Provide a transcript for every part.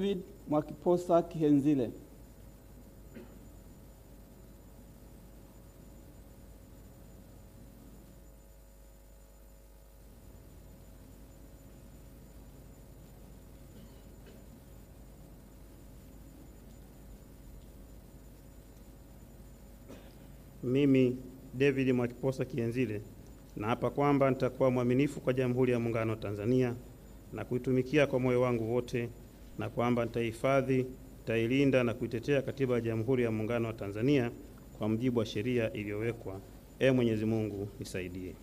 David Mwakiposa Kihenzile. Mimi David Mwakiposa Kihenzile naapa kwamba nitakuwa mwaminifu kwa Jamhuri ya Muungano wa Tanzania na kuitumikia kwa moyo wangu wote, na kwamba nitahifadhi, nitailinda na kuitetea Katiba ya Jamhuri ya Muungano wa Tanzania kwa mujibu wa sheria iliyowekwa. Mwenyezi Mungu nisaidie.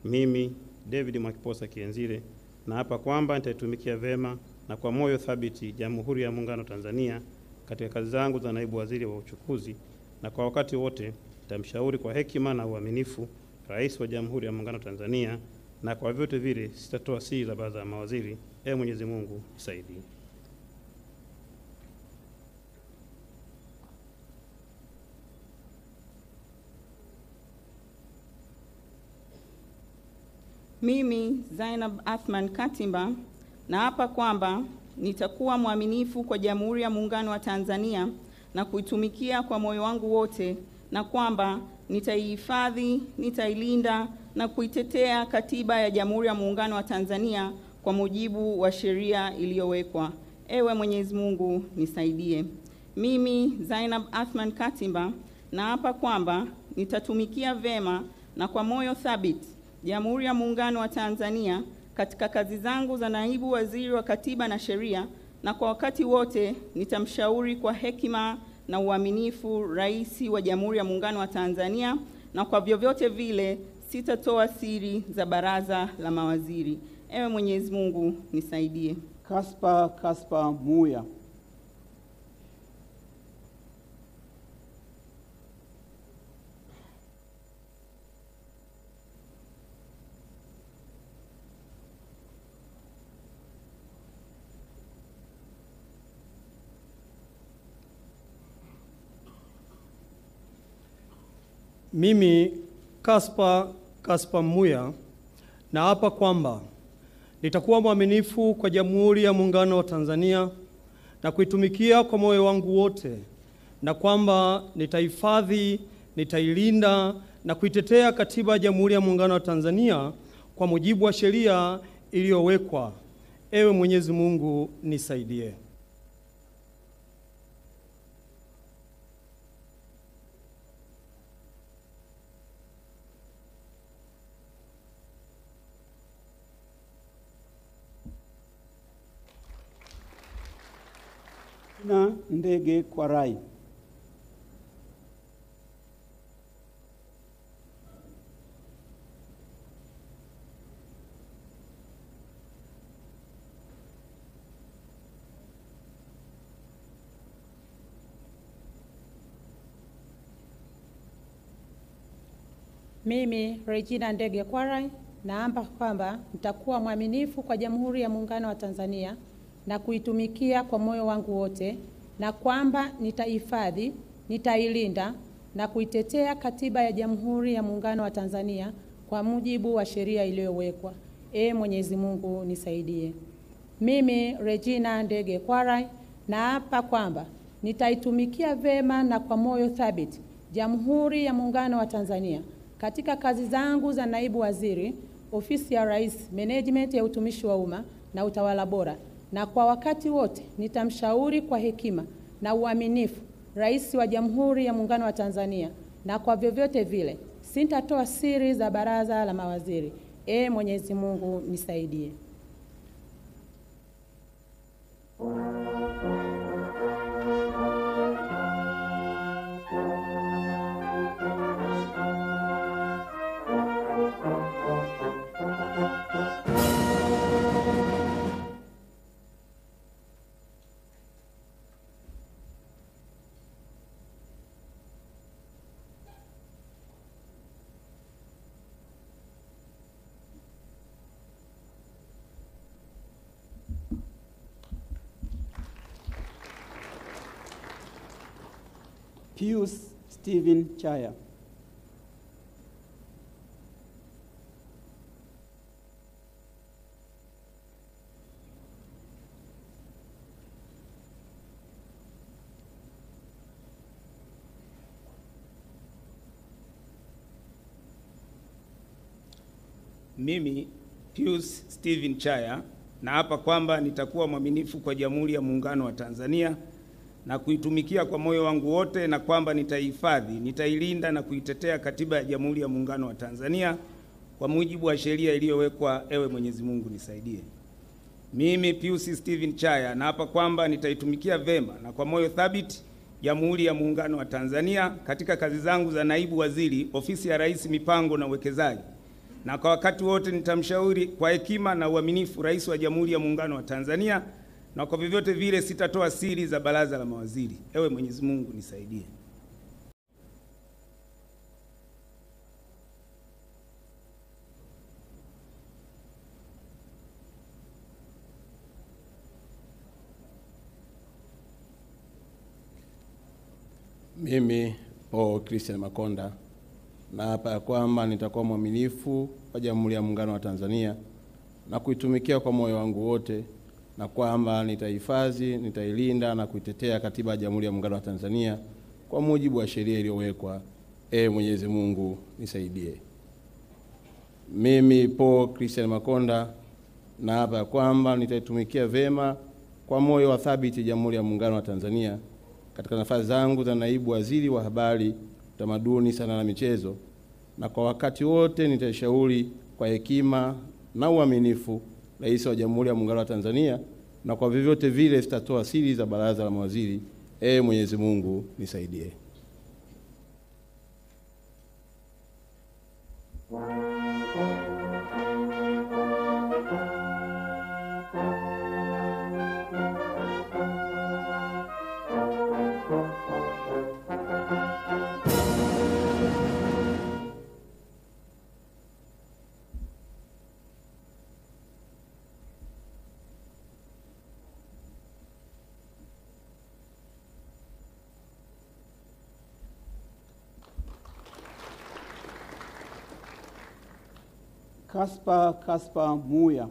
Mimi David Mwakiposa Kihenzile naapa kwamba nitaitumikia vema na kwa moyo thabiti Jamhuri ya Muungano wa Tanzania katika kazi zangu za naibu waziri wa uchukuzi, na kwa wakati wote nitamshauri kwa hekima na uaminifu Rais wa Jamhuri ya Muungano wa Tanzania, na kwa vyote vile sitatoa siri za baraza la mawaziri. Mwenyezi Mungu nisaidie. Mimi Zainab Athman Katimba naapa kwamba nitakuwa mwaminifu kwa Jamhuri ya Muungano wa Tanzania na kuitumikia kwa moyo wangu wote, na kwamba nitaihifadhi, nitailinda na kuitetea Katiba ya Jamhuri ya Muungano wa Tanzania kwa mujibu wa sheria iliyowekwa. Mwenyezi Mungu nisaidie. Mimi Zainab Athman Katimba naapa kwamba nitatumikia vema na kwa moyo thabiti Jamhuri ya Muungano wa Tanzania katika kazi zangu za naibu waziri wa Katiba na Sheria, na kwa wakati wote nitamshauri kwa hekima na uaminifu Rais wa Jamhuri ya Muungano wa Tanzania, na kwa vyovyote vile sitatoa siri za baraza la mawaziri. Mwenyezi Mungu nisaidie. Kaspa Muya. Mimi Kaspa Muya naapa kwamba nitakuwa mwaminifu kwa Jamhuri ya Muungano wa Tanzania na kuitumikia kwa moyo wangu wote, na kwamba nitahifadhi, nitailinda na kuitetea Katiba ya Jamhuri ya Muungano wa Tanzania kwa mujibu wa sheria iliyowekwa. Mwenyezi Mungu nisaidie. Na Ndege Kwarai. Mimi Regina Ndege Kwarai naapa kwamba nitakuwa mwaminifu kwa Jamhuri ya Muungano wa Tanzania na kuitumikia kwa moyo wangu wote, na kwamba nitahifadhi, nitailinda na kuitetea Katiba ya Jamhuri ya Muungano wa Tanzania kwa mujibu wa sheria iliyowekwa. Mwenyezi Mungu nisaidie. Mimi Regina Ndege Kwarai naapa kwamba nitaitumikia vema na kwa moyo thabiti Jamhuri ya Muungano wa Tanzania katika kazi zangu za naibu waziri, Ofisi ya Rais, Management ya Utumishi wa Umma na Utawala Bora, na kwa wakati wote nitamshauri kwa hekima na uaminifu Rais wa Jamhuri ya Muungano wa Tanzania, na kwa vyovyote vile sitatoa siri za baraza la mawaziri. Mwenyezi Mungu nisaidie. Pius Stephen Chaya. Mimi Pius Steven Chaya naapa kwamba nitakuwa mwaminifu kwa Jamhuri ya Muungano wa Tanzania na kuitumikia kwa moyo wangu wote, na kwamba nitaihifadhi, nitailinda na kuitetea Katiba ya Jamhuri ya Muungano wa Tanzania kwa mujibu wa sheria iliyowekwa. Ewe Mwenyezi Mungu nisaidie. Mimi Pius Steven Chaya naapa kwamba nitaitumikia vema na kwa moyo thabiti Jamhuri ya Muungano wa Tanzania katika kazi zangu za naibu waziri, Ofisi ya Rais, Mipango na Uwekezaji, na kwa wakati wote nitamshauri kwa hekima na uaminifu Rais wa Jamhuri ya Muungano wa Tanzania, na kwa vyovyote vile sitatoa siri za baraza la mawaziri. Ewe Mwenyezi Mungu nisaidie. Mimi Paul Christian Makonda naapa ya kwamba nitakuwa mwaminifu kwa Jamhuri ya Muungano wa Tanzania na kuitumikia kwa moyo wangu wote, na kwamba nitahifadhi, nitailinda na kuitetea Katiba ya Jamhuri ya Muungano wa Tanzania kwa mujibu wa sheria iliyowekwa. Mwenyezi Mungu nisaidie. Mimi Paul Christian Makonda naapa ya kwamba nitaitumikia vema kwa moyo wa thabiti Jamhuri ya Muungano wa Tanzania katika nafasi zangu za naibu waziri wa habari, utamaduni, sanaa na michezo, na kwa wakati wote nitashauri kwa hekima na uaminifu Rais wa Jamhuri ya Muungano wa Tanzania, na kwa vyovyote vile sitatoa siri za baraza la mawaziri. Mwenyezi Mungu nisaidie. Caspar Muya.